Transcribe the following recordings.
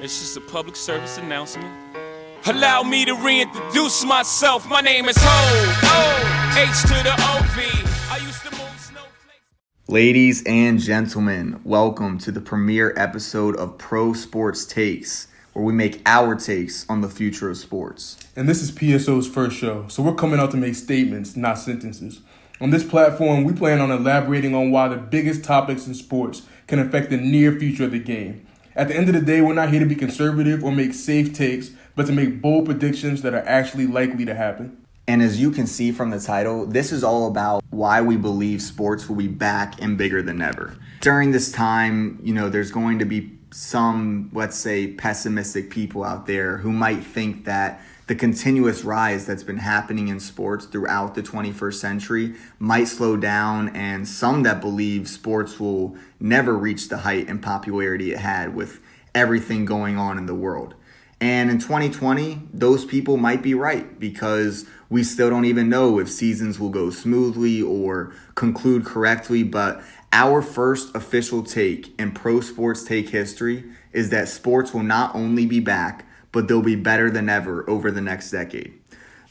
It's just a public service announcement. Allow me to reintroduce myself. My name is Ho, H to the OV. I used to move snowflakes. Ladies and gentlemen, welcome to the premiere episode of Pro Sports Takes, where we make our takes on the future of sports. And this is PSO's first show, so we're coming out to make statements, not sentences. On this platform, we plan on elaborating on why the biggest topics in sports can affect the near future of the game. At the end of the day, we're not here to be conservative or make safe takes, but to make bold predictions that are actually likely to happen. And as you can see from the title, this is all about why we believe sports will be back and bigger than ever. During this time, there's going to be some, let's say, pessimistic people out there who might think that the continuous rise that's been happening in sports throughout the 21st century might slow down, and some that believe sports will never reach the height and popularity it had with everything going on in the world. And in 2020, those people might be right because we still don't even know if seasons will go smoothly or conclude correctly. But our first official take in pro sports take history is that sports will not only be back, but they'll be better than ever over the next decade.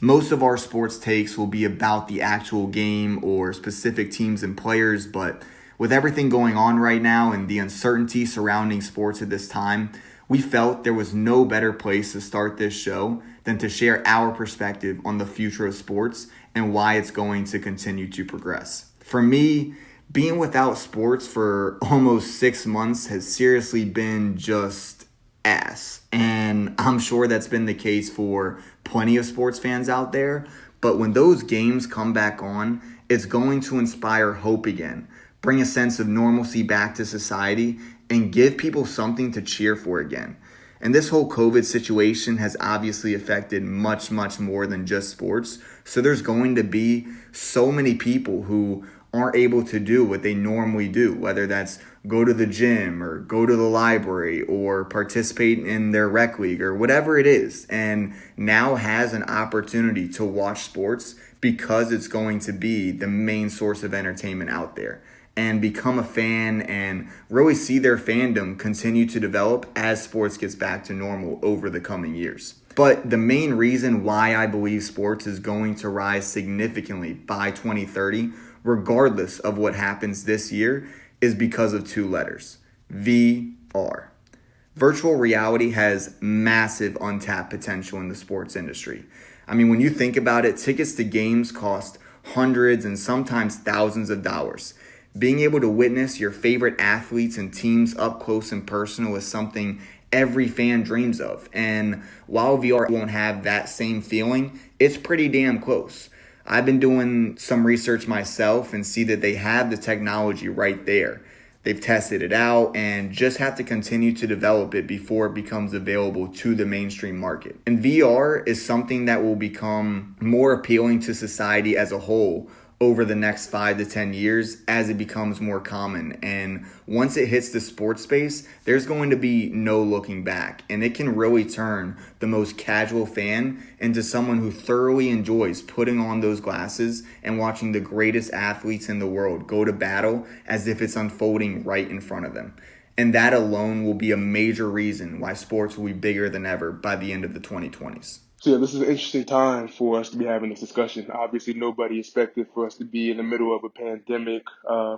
Most of our sports takes will be about the actual game or specific teams and players, but with everything going on right now and the uncertainty surrounding sports at this time, we felt there was no better place to start this show than to share our perspective on the future of sports and why it's going to continue to progress. For me, being without sports for almost 6 months has seriously been just ass. And I'm sure that's been the case for plenty of sports fans out there. But when those games come back on, it's going to inspire hope again, bring a sense of normalcy back to society, and give people something to cheer for again. And this whole COVID situation has obviously affected much, much more than just sports. So there's going to be so many people who aren't able to do what they normally do, whether that's go to the gym or go to the library or participate in their rec league or whatever it is, and now has an opportunity to watch sports because it's going to be the main source of entertainment out there, and become a fan and really see their fandom continue to develop as sports gets back to normal over the coming years. But the main reason why I believe sports is going to rise significantly by 2030, regardless of what happens this year, is because of two letters: VR. Virtual reality has massive untapped potential in the sports industry. I mean, when you think about it, tickets to games cost hundreds and sometimes thousands of dollars. Being able to witness your favorite athletes and teams up close and personal is something every fan dreams of. And while VR won't have that same feeling, it's pretty damn close. I've been doing some research myself and see that they have the technology right there. They've tested it out and just have to continue to develop it before it becomes available to the mainstream market. And VR is something that will become more appealing to society as a whole over the next 5 to 10 years as it becomes more common. And once it hits the sports space, there's going to be no looking back. And it can really turn the most casual fan into someone who thoroughly enjoys putting on those glasses and watching the greatest athletes in the world go to battle as if it's unfolding right in front of them. And that alone will be a major reason why sports will be bigger than ever by the end of the 2020s. So this is an interesting time for us to be having this discussion. Obviously, nobody expected for us to be in the middle of a pandemic,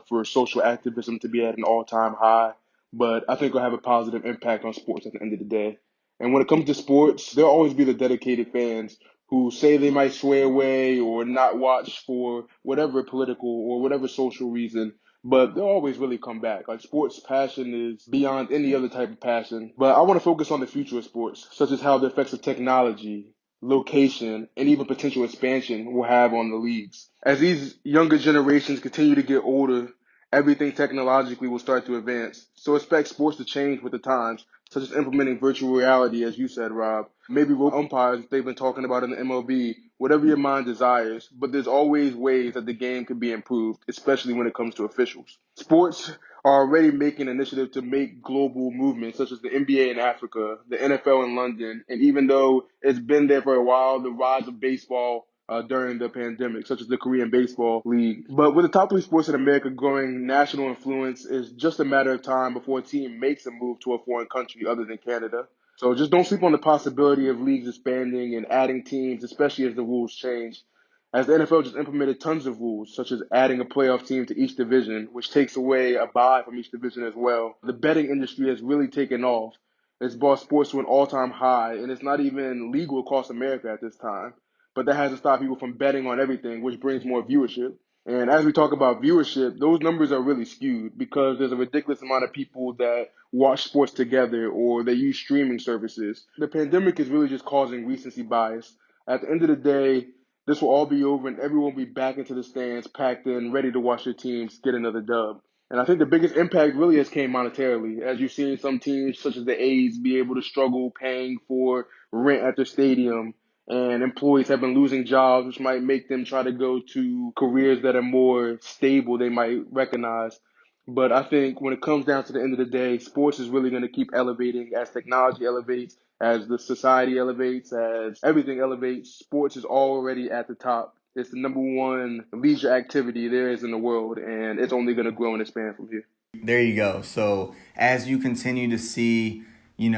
for social activism to be at an all-time high. But I think it'll have a positive impact on sports at the end of the day. And when it comes to sports, there'll always be the dedicated fans who say they might sway away or not watch for whatever political or whatever social reason, but they'll always really come back. Like, sports passion is beyond any other type of passion. But I want to focus on the future of sports, such as how the effects of technology, location, and even potential expansion will have on the leagues. As these younger generations continue to get older, everything technologically will start to advance. So expect sports to change with the times, such as implementing virtual reality, as you said, Rob. Maybe rope umpires they've been talking about in the MLB, whatever your mind desires, but there's always ways that the game can be improved, especially when it comes to officials. Sports are already making initiatives to make global movements, such as the NBA in Africa, the NFL in London, and even though it's been there for a while, the rise of baseball during the pandemic, such as the Korean Baseball League. But with the top three sports in America growing national influence, it's just a matter of time before a team makes a move to a foreign country other than Canada. So just don't sleep on the possibility of leagues expanding and adding teams, especially as the rules change. As the NFL just implemented tons of rules, such as adding a playoff team to each division, which takes away a bye from each division as well. The betting industry has really taken off. It's brought sports to an all-time high, and it's not even legal across America at this time. But that hasn't stopped people from betting on everything, which brings more viewership. And as we talk about viewership, those numbers are really skewed because there's a ridiculous amount of people that watch sports together or they use streaming services. The pandemic is really just causing recency bias. At the end of the day, this will all be over and everyone will be back into the stands, packed in, ready to watch their teams get another dub. And I think the biggest impact really has came monetarily, as you've seen some teams such as the A's be able to struggle paying for rent at their stadium, and employees have been losing jobs, which might make them try to go to careers that are more stable, they might recognize. But I think when it comes down to the end of the day, sports is really going to keep elevating as technology elevates, as the society elevates, as everything elevates. Sports is already at the top. It's the number one leisure activity there is in the world, and it's only going to grow and expand from here. There you go. So as you continue to see,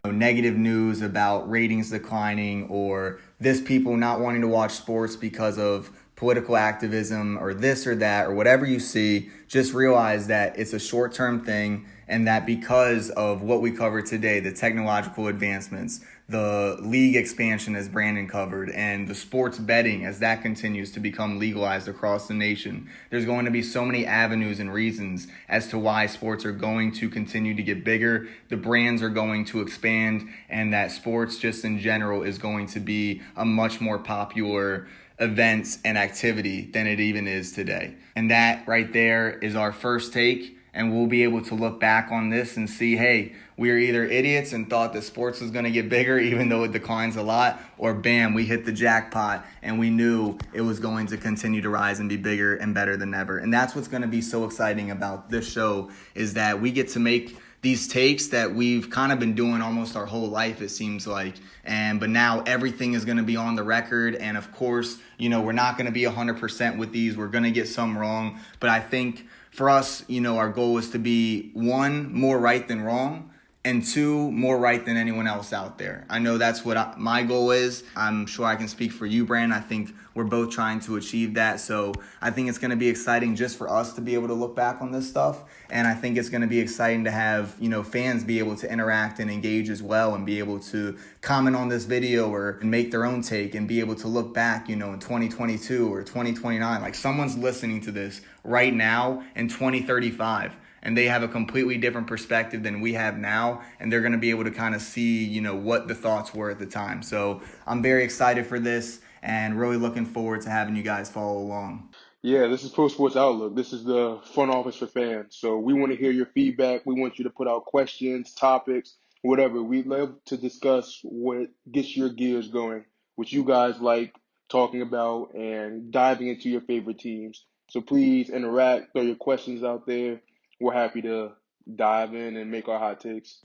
negative news about ratings declining or this people not wanting to watch sports because of political activism or this or that or whatever you see, just realize that it's a short-term thing and that because of what we covered today, the technological advancements, the league expansion as Brandon covered, and the sports betting as that continues to become legalized across the nation, there's going to be so many avenues and reasons as to why sports are going to continue to get bigger, the brands are going to expand, and that sports just in general is going to be a much more popular event and activity than it even is today. And that right there is our first take. And we'll be able to look back on this and see, hey, we were either idiots and thought that sports was going to get bigger even though it declines a lot, or bam, we hit the jackpot and we knew it was going to continue to rise and be bigger and better than ever. And that's what's going to be so exciting about this show, is that we get to make these takes that we've kind of been doing almost our whole life, it seems like. But now everything is going to be on the record. And of course, we're not going to be 100% with these. We're going to get some wrong. But I think for us, our goal is to be, one, more right than wrong, and two, more right than anyone else out there. I know that's what my goal is. I'm sure I can speak for you, Brandon. I think we're both trying to achieve that. So I think it's going to be exciting just for us to be able to look back on this stuff. And I think it's going to be exciting to have, fans be able to interact and engage as well and be able to comment on this video or make their own take and be able to look back, in 2022 or 2029. Like someone's listening to this right now in 2035. And they have a completely different perspective than we have now. And they're going to be able to kind of see, what the thoughts were at the time. So I'm very excited for this and really looking forward to having you guys follow along. Yeah, this is Pro Sports Outlook. This is the front office for fans. So we want to hear your feedback. We want you to put out questions, topics, whatever. We'd love to discuss what gets your gears going, what you guys like talking about, and diving into your favorite teams. So please interact, throw your questions out there. We're happy to dive in and make our hot takes.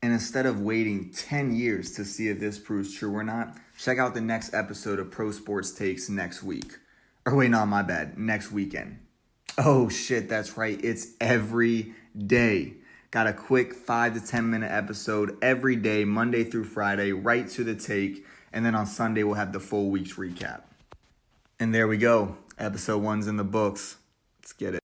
And instead of waiting 10 years to see if this proves true or not, check out the next episode of Pro Sports Takes next week. Or wait, no, my bad, next weekend. Oh shit, that's right, it's every day. Got a quick 5 to 10 minute episode every day, Monday through Friday, right to the take. And then on Sunday, we'll have the full week's recap. And there we go. Episode 1's in the books. Let's get it.